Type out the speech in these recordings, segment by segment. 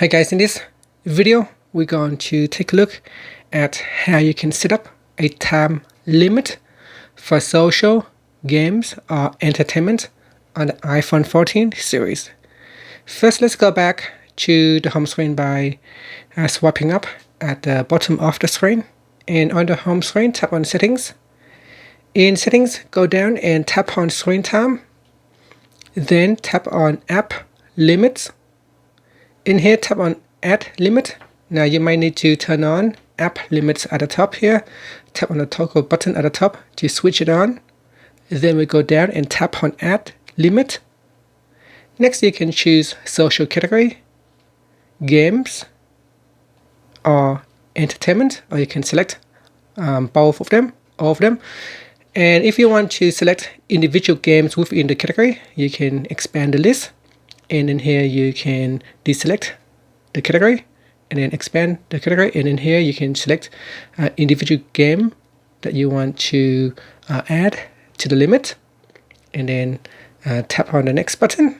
Hi guys, in this video we're going to take a look at how you can set up a time limit for social, games, or entertainment on the iPhone 14 series. First, let's go back to the home screen by swiping up at the bottom of the screen, and on the home screen tap on settings. In settings, go down and tap on screen time, then tap on app limits. In here, tap on add limit. Now you might need to turn on app limits at the top here. Tap on the toggle button at the top to switch it on. Then we go down and tap on add limit. Next you can choose social category, games, or entertainment, or you can select both of them, all of them. And if you want to select individual games within the category, you can expand the list. And in here you can deselect the category and then expand the category, and in here you can select individual game that you want to add to the limit, and then tap on the next button.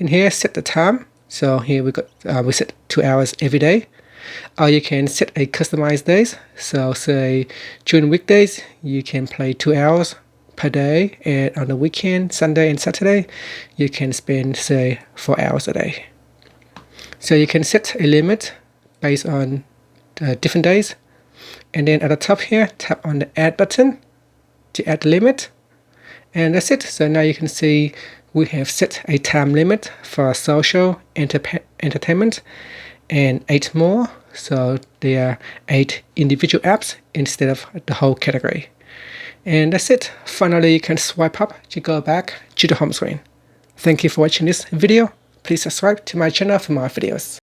In here, set the time. So here we set 2 hours every day, or you can set a customized days. So say during weekdays you can play 2 hours per day, and on the weekend, Sunday and Saturday, you can spend say 4 hours a day. So you can set a limit based on different days, and then at the top here tap on the add button to add the limit, and that's it. So now you can see we have set a time limit for social, entertainment, and 8 more. So there are 8 individual apps instead of the whole category. And that's it. Finally, you can swipe up to go back to the home screen. Thank you for watching this video. Please subscribe to my channel for more videos.